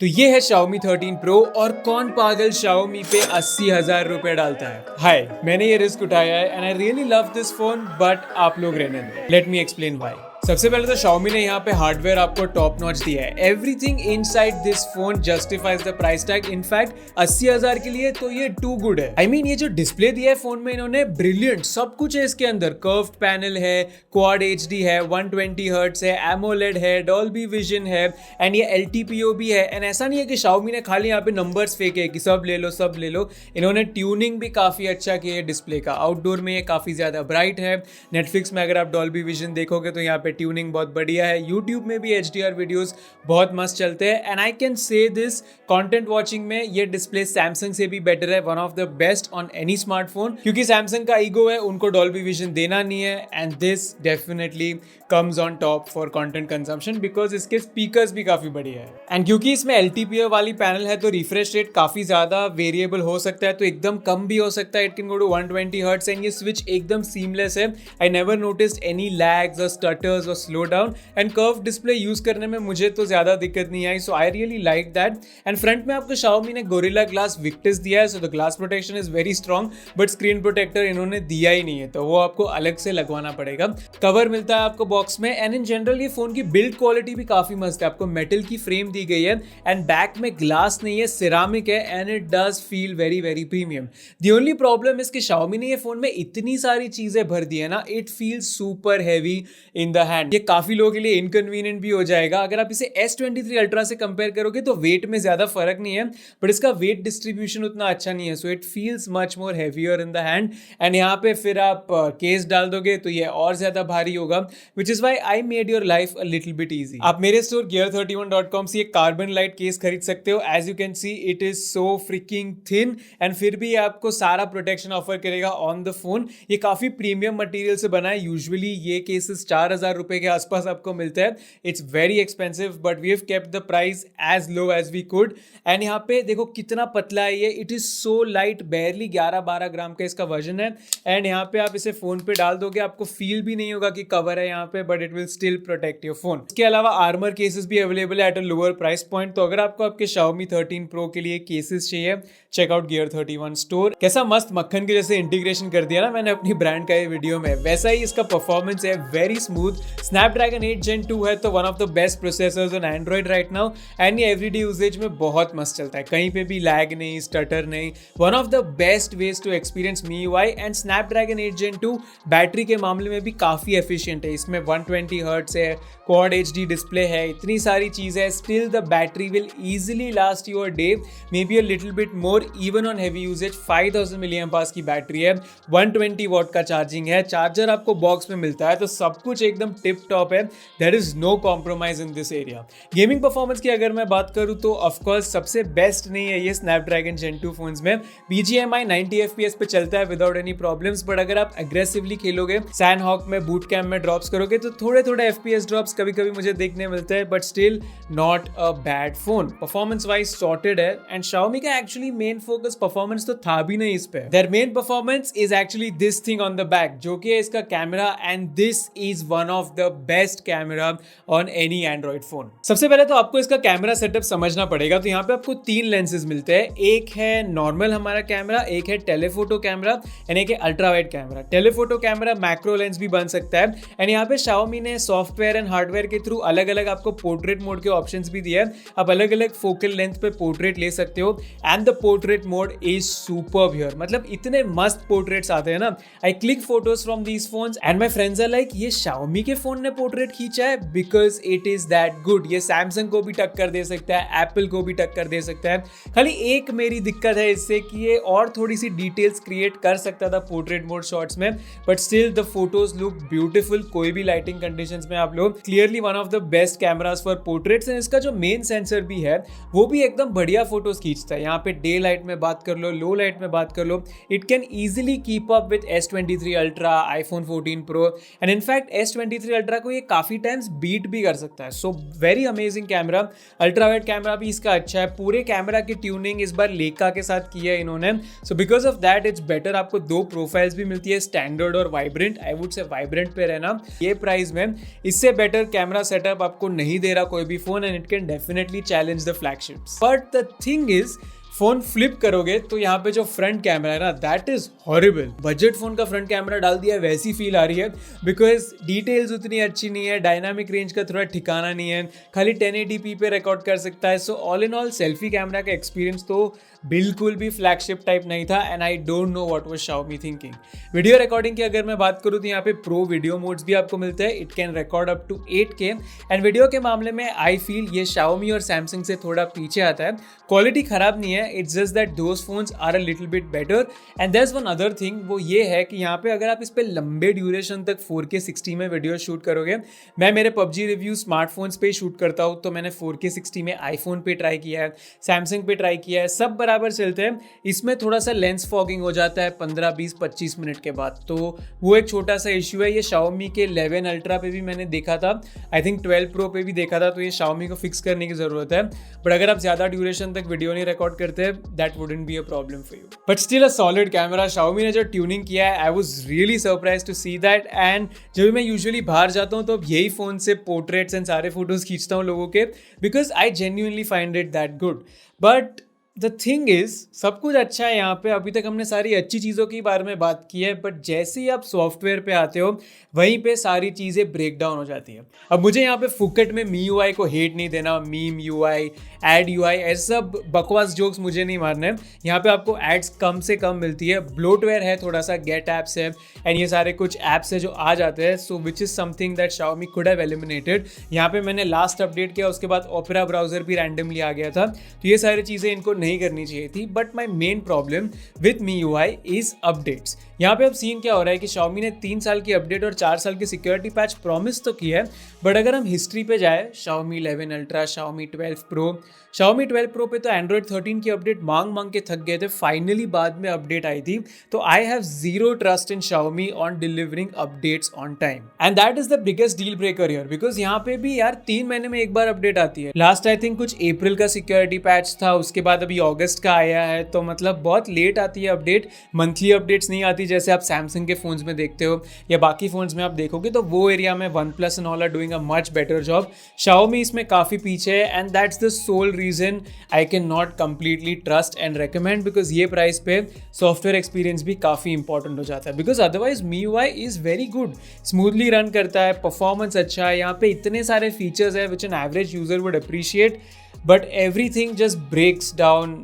तो ये है Xiaomi 13 Pro और कौन पागल Xiaomi पे 80,000 रुपए डालता है। हाय, मैंने ये रिस्क उठाया है and I really love this phone, but आप लोग रहने दो। Let me explain why. सबसे पहले तो Xiaomi ने यहाँ पे हार्डवेयर आपको टॉप नॉच दिया है। Everything inside this phone justifies the price tag. In fact 80,000 के लिए तो ये टू गुड है। आई मीन ये जो डिस्प्ले दिया है फोन में इन्होंने, ब्रिलियंट, सब कुछ है इसके अंदर। कर्व्ड पैनल है, क्वाड HD है, 120 हर्ट्ज है, एमोलेड है, डॉल्बी विजन है एंड ये LTPO भी है। एंड ऐसा नहीं है कि Xiaomi ने खाली यहाँ पे नंबर्स फेंके कि सब ले लो सब ले लो। इन्होंने ट्यूनिंग भी काफी अच्छा किया है डिस्प्ले का। आउटडोर में ये काफी ज्यादा ब्राइट है। नेटफ्लिक्स में अगर आप डॉल्बी विजन देखोगे तो यहाँ पे ट्यूनिंग बहुत बढ़िया है। यूट्यूब में भी HDR वीडियोस बहुत मस्त चलते हैं and I can say this, content watching में ये डिस्प्ले सैमसंग से भी बेटर है, one of the best on any smartphone. क्योंकि सैमसंग का ईगो है, उनको डॉल्बी विजन देना नहीं है and this definitely comes on top for content consumption because इसके स्पीकर्स भी काफी बढ़िया है। एंड क्योंकि इसमें LTPO वाली पैनल है तो रिफ्रेश रेट काफी ज्यादा वेरिएबल हो सकता है, तो एकदम कम भी हो सकता है। It can go to 120 hertz and ये स्विच एकदम सीमलेस है। I never noticed any lags और स्टटर्स और slow down and curve display use करने में मुझे तो ज्यादा दिक्कत नहीं आई, so I really like that. And front में आपको Xiaomi ने गोरिल्ला ग्लास विक्टस दिया है, so the glass protection is very strong, but screen protector इन्होंने दिया ही नहीं है, तो वो आपको अलग से लगवाना पड़ेगा। कवर मिलता है आपको बॉक्स में एंड इन जनरल ये फोन की बिल्ड क्वालिटी भी काफी मस्त है। आपको मेटल की फ्रेम दी गई है एंड बैक में ग्लास नहीं है, सिरामिक है and it does feel very very premium. The only problem is कि Xiaomi ने ये फोन में इतनी सारी चीजें भर दी है ना, it feels super heavy in the hand. ये काफी लोगों के लिए इनकन्वीनियंट भी हो जाएगा। अगर आप इसे S23 Ultra से कंपेयर करोगे तो वेट में ज्यादा फर्क नहीं है, बट इसका वेट डिस्ट्रीब्यूशन उतना अच्छा नहीं है, so it feels much more heavier in the hand. And यहाँ पे फिर आप केस डाल दोगे तो ये और ज्यादा भारी होगा, which is why I made your life a little bit easy. आप मेरे स्टोर gear31.com से कार्बन लाइट केस खरीद सकते हो। As you can see it is so freaking thin and फिर भी आपको सारा प्रोटेक्शन ऑफर करेगा ऑन द फोन। ये काफी प्रीमियम मटेरियल से बना है। यूजुअली ये केसेस 4,000 रुपए के आसपास आपको मिलता है। It's very expensive but we have kept the price as low as we could. And यहाँ पे देखो कितना पतला है ये, it is so light, barely 11-12 gram का इसका वजन है। एंड यहाँ पे आप इसे फोन पे डाल दोगे, आपको फील भी नहीं होगा कि कवर है यहाँ पे, but it will still protect your phone. इसके अलावा आर्मर केसेस भी अवेलेबल है at a lower price point. तो अगर आपको आपके Xiaomi 13 Pro के लिए केसेस चाहिए, चेक आउट Gear31 स्टोर। कैसा मस्त मक्खन के जैसे इंटीग्रेशन कर दिया ना मैंने अपनी ब्रांड का ये वीडियो में, वैसा ही इसका परफॉर्मेंस है, वेरी स्मूथ। स्नैपड्रैगन 8 Gen 2 है तो one of the best processors on Android right now and ये एवरीडे यूजेज में बहुत मस्त चलता है, कहीं पे भी लैग नहीं, स्टटर नहीं। One of the best ways to experience MIUI। And Snapdragon 8 Gen 2 battery के मामले में भी काफी एफिशिएंट है। इसमें 120 हर्ट्ज है, क्वाड HD डिस्प्ले है, इतनी सारी चीजें है, still the battery will easily last your day, maybe a little bit more even on heavy usages. 5000 mAh की बैटरी है, 120 वॉट का चार्जिंग है, चार्जर आपको बॉक्स में मिलता है, तो सब कुछ एकदम टिप टॉप है। There is no compromise in this area. Gaming performance की अगर मैं बात करूं तो ऑफकोर्स सबसे बेस्ट नहीं है ये स्नैपड्रैगन Gen 2 फोन्स में। BGMI 90 FPS पे चलता है विदाउट एनी प्रॉब्लम्स, बट अगर आप एग्रेसिवली खेलोगे, सैंडहॉक में, बूट कैम्प में ड्रॉप्स करोगे तो थोड़े थोड़े FPS ड्रॉप्स कभी कभी मुझे देखने मिलते हैं, but still not a bad phone. Performance wise sorted है एंड Xiaomi का एक्चुअली मेन फोकस परफॉर्मेंस तो था भी नहीं इस पे। Their main performance is actually this thing on the back, जो कि है इसका camera, and this is one of the best camera on any Android phone. सबसे पहले तो आपको इसका कैमरा सेटअप समझना पड़ेगा। तो यहाँ पे आपको 3 लेंसेज मिलते हैं। एक है नॉर्मल हमारा कैमरा, एक है टेलीफोटो कैमरा एंड एक है ultra wide camera. Telephoto camera macro lens भी बन सकता है एंड यहाँ पे Xiaomi ने सॉफ्टवेयर एंड हार्डवेयर के थ्रू अलग अलग आपको पोर्ट्रेट मोड के ऑप्शंस भी दिए हैं। आप अलग अलग फोकल लेंथ पे पोर्ट्रेट ले सकते हो and the portrait mode is superb here. मतलब इतने मस्त पोर्ट्रेट्स आते हैं ना। I click photos from these phones and my friends are like, ये Xiaomi के फोन ने पोर्ट्रेट खींचा है, because it is that good. ये सैमसंग को भी टक्कर दे सकता है, एप्पल को भी टक्कर दे सकता है। खाली एक मेरी दिक्कत है इससे कि ये और थोड़ी सी डिटेल्स क्रिएट कर सकता था पोर्ट्रेट मोड शॉट्स में, but still the photos look beautiful. कोई भी लाइटिंग कंडीशंस में आप लोग, clearly one of the best cameras for portraits. And इसका जो मेन सेंसर भी है वो भी एकदम बढ़िया फोटोज खींचता है। यहाँ पे डे लाइट में बात कर लो, लो लाइट में बात कर लो, it can easily keep up with S23 Ultra, iPhone 14 Pro and in fact S23 Ultra को ये काफी टाइम्स बीट भी कर सकता है। So very amazing camera. Ultra wide camera भी इसका अच्छा है। पूरे कैमरा की ट्यूनिंग इस बार लेका के साथ की है इन्होंने, so because of that it's better. आपको 2 प्रोफाइल्स भी मिलती है, स्टैंडर्ड और vibrant. I would say vibrant पे रहना। ये प्राइस में इससे बेटर कैमरा सेटअप आपको नहीं दे रहा कोई भी phone, and it can definitely challenge the flagships. But the thing is, phone flip करोगे तो यहाँ पे जो फ्रंट कैमरा है ना, that is horrible. Budget phone का फ्रंट कैमरा डाल दिया वैसी फील आ रही है, बिकॉज डिटेल्स उतनी अच्छी नहीं है, डायनामिक रेंज का थोड़ा ठिकाना नहीं है, खाली 1080p पे रिकॉर्ड कर सकता है। So all in all selfie camera का एक्सपीरियंस तो बिल्कुल भी फ्लैगशिप टाइप नहीं था, and I don't know what was Xiaomi thinking. Video recording की अगर मैं बात करूँ तो यहाँ पे प्रो वीडियो मोड्स भी आपको मिलते हैं, it can record up to 8K, and video के मामले में आई फील ये Xiaomi और Samsung से थोड़ा पीछे आता है। क्वालिटी खराब नहीं है, it's just that those phones are a little bit better. And there is one other thing, वो ये है कि यहाँ पे अगर आप इस पे लंबे ड्यूरेशन तक 4K 60 में वीडियो शूट करोगे, मैं मेरे PUBG रिव्यू स्मार्टफोन्स पे शूट करता हूँ, तो मैंने 4K 60 में आईफोन पे ट्राई किया है, सैमसंग पे ट्राई किया है, सब बराबर चलते हैं। इसमें थोड़ा सा लेंस फॉगिंग हो जाता है 15, 20, 25 मिनट के बाद, तो वो एक छोटा सा इश्यू है। ये Xiaomi के 11 अल्ट्रा पे भी मैंने देखा था, आई थिंक 12 प्रो पे भी देखा था, तो ये Xiaomi को फिक्स करने की जरूरत है। बट अगर आप ज्यादा ड्यूरेशन तक वीडियो नहीं रिकॉर्ड करते, that wouldn't be a problem for you. But still a solid camera. Xiaomi ने जो ट्यूनिंग किया है, I was really surprised to see that. And जब मैं यूजुअली बाहर जाता हूँ तो अब यही फोन से पोर्ट्रेट्स एंड सारे फोटोज खींचता हूँ लोगों के, because I genuinely find it that good. But the thing is, सब कुछ अच्छा है यहाँ पे, अभी तक हमने सारी अच्छी चीज़ों के बारे में बात की है, बट जैसे ही आप सॉफ्टवेयर पे आते हो वहीं पे सारी चीज़ें ब्रेक डाउन हो जाती है। अब मुझे यहाँ पे फुकट में MIUI को हेट नहीं देना, मीम UI, एड UI, ऐसे सब बकवास जोक्स मुझे नहीं मारने। यहाँ पे आपको एड्स कम से कम मिलती है, ब्लोटवेयर है थोड़ा सा, गेट एप्स है, एंड ये सारे कुछ एप्स है जो आ जाते हैं, so which is something that Xiaomi could have eliminated. यहाँ पे मैंने लास्ट अपडेट किया, उसके बाद ओपेरा ब्राउजर भी रैंडमली आ गया था, तो ये सारी चीज़ें इनको नहीं करनी चाहिए थी। But my main problem with MIUI is updates. यहाँ पे अब सीन क्या हो रहा है कि Xiaomi ने 3 साल की अपडेट और 4 साल की सिक्योरिटी पैच प्रॉमिस तो की है, बट अगर हम हिस्ट्री पे जाए, Xiaomi 11 ultra, Xiaomi 12 pro, Xiaomi 12 pro पे तो Android 13 की अपडेट मांग मांग के थक गए थे, फाइनली बाद में अपडेट आई थी। तो I have zero trust in Xiaomi on delivering updates on time, and that is the biggest deal breaker here, because यहाँ पे भी यार 3 महीने में एक बार अपडेट आती है। लास्ट आई थिंक कुछ अप्रैल का सिक्योरिटी पैच था, उसके बाद अभी अगस्त का आया है, तो मतलब बहुत लेट आती है अपडेट। मंथली अपडेट्स नहीं आती जैसे आप सैमसंग के फोन्स में देखते हो या बाकी फोन्स में आप देखोगे, तो वो एरिया में OnePlus and all are doing a much better job. Xiaomi इसमें काफ़ी पीछे है, and that's the sole reason I can not completely trust and recommend, because ये प्राइस पे सॉफ्टवेयर एक्सपीरियंस भी काफ़ी इंपॉर्टेंट हो जाता है। Because otherwise MIUI is very good, smoothly run करता है, परफॉर्मेंस अच्छा है, यहाँ पे इतने सारे फीचर्स है which an average user would appreciate, but everything just breaks down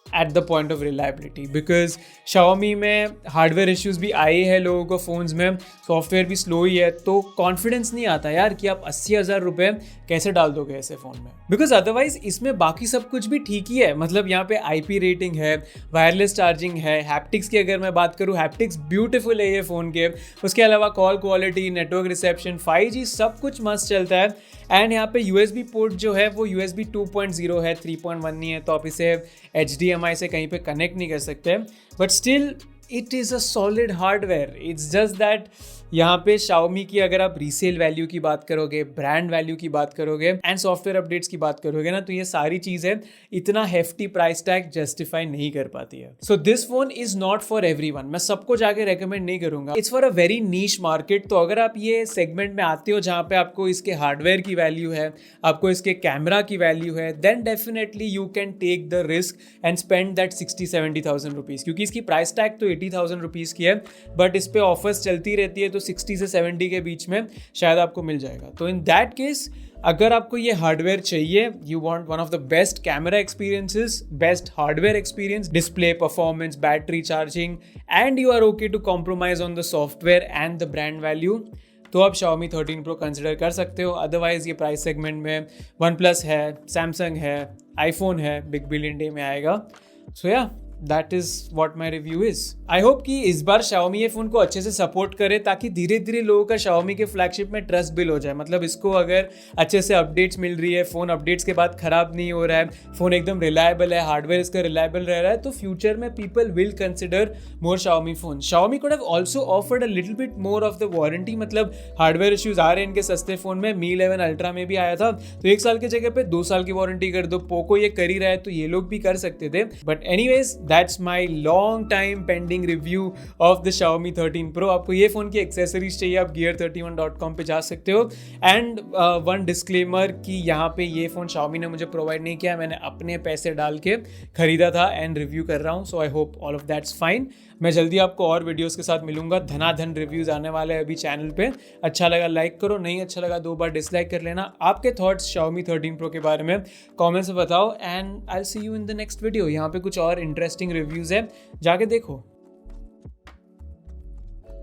at the point of reliability, because Xiaomi में हार्डवेयर इश्यूज भी आए हैं लोगों को फोन्स में, सॉफ्टवेयर भी स्लो ही है, तो कॉन्फिडेंस नहीं आता यार कि आप 80,000 रुपये कैसे डाल दोगे ऐसे फ़ोन में। बिकॉज अदरवाइज इसमें बाकी सब कुछ भी ठीक ही है, मतलब यहाँ पे IP रेटिंग है, वायरलेस चार्जिंग है, हैप्टिक्स की अगर मैं बात करूँ, हैप्टिक्स ब्यूटीफुल है ये फ़ोन के, उसके अलावा call quality, network reception, 5G सब कुछ मस्त चलता है। एंड यहाँ पे USB पोर्ट जो है वो USB 2.0 है, 3.1 नहीं है, तो आप इसे HDMI से कहीं पे कनेक्ट नहीं कर सकते, but still it is a solid hardware. It's just that यहाँ पे Xiaomi की अगर आप रीसेल वैल्यू की बात करोगे, ब्रांड वैल्यू की बात करोगे एंड सॉफ्टवेयर अपडेट्स की बात करोगे ना, तो ये सारी चीज़ें इतना हेफ्टी प्राइस टैग जस्टिफाई नहीं कर पाती है। So this phone is not for everyone, मैं सबको जाके रेकमेंड नहीं करूंगा, it's for a very niche market. तो अगर आप ये सेगमेंट में आते हो जहाँ पे आपको इसके हार्डवेयर की वैल्यू है, आपको इसके कैमरा की वैल्यू है, then definitely you can take the risk and spend that 60-70,000 rupees, क्योंकि इसकी प्राइस टैग तो 80,000 रुपीज़ की है, बट इस पे ऑफर्स चलती रहती है, तो 60 से 70 के बीच में शायद आपको मिल जाएगा। तो इन दैट केस अगर आपको ये हार्डवेयर चाहिए, you want one of the best camera experiences, best hardware experience, display performance, battery charging, and you are okay to compromise on the software and the brand value, तो आप Xiaomi 13 Pro consider कर सकते हो। Otherwise ये price segment में OnePlus है, Samsung है, iPhone है, बिग बिलियन डे में आएगा। सो या that is what my review is. I hope कि इस बार Xiaomi ये फोन को अच्छे से सपोर्ट करे, ताकि धीरे धीरे लोगों का Xiaomi के फ्लैगशिप में ट्रस्ट बिल्ड हो जाए। मतलब इसको अगर अच्छे से अपडेट्स मिल रही है, फोन अपडेट्स के बाद खराब नहीं हो रहा है, फोन एकदम रिलायबल है, हार्डवेयर इसका रिलायबल रह रहा है, तो फ्यूचर में people will consider more Xiaomi phone. Xiaomi could have also offered a little bit more of the warranty, मतलब हार्डवेयर इश्यूज आ रहे हैं इनके सस्ते फोन में, Mi 11 अल्ट्रा में भी आया था, तो 1 साल की जगह पे 2 साल की वारंटी कर दो। पोको ये कर ही रहा है तो ये लोग भी कर सकते थे, but anyways that's my long time pending review of the Xiaomi 13 Pro। आपको ये फ़ोन की एक्सेसरीज चाहिए, आप gear31.com पे जा सकते हो। एंड वन डिस्क्लेमर कि यहाँ पे ये फ़ोन Xiaomi ने मुझे प्रोवाइड नहीं किया, मैंने अपने पैसे डाल के खरीदा था एंड रिव्यू कर रहा हूँ। So I hope all of that's fine. मैं जल्दी आपको और वीडियोस के साथ मिलूंगा। धनाधन रिव्यूज़ आने वाले हैं अभी चैनल पे। अच्छा लगा लाइक करो, नहीं अच्छा लगा 2 बार डिसलाइक कर लेना। आपके थॉट्स Xiaomi 13 Pro के बारे में कमेंट्स में बताओ and I see you in the next video. यहाँ पे कुछ और इंटरेस्टिंग रिव्यूज़ है, जाके देखो।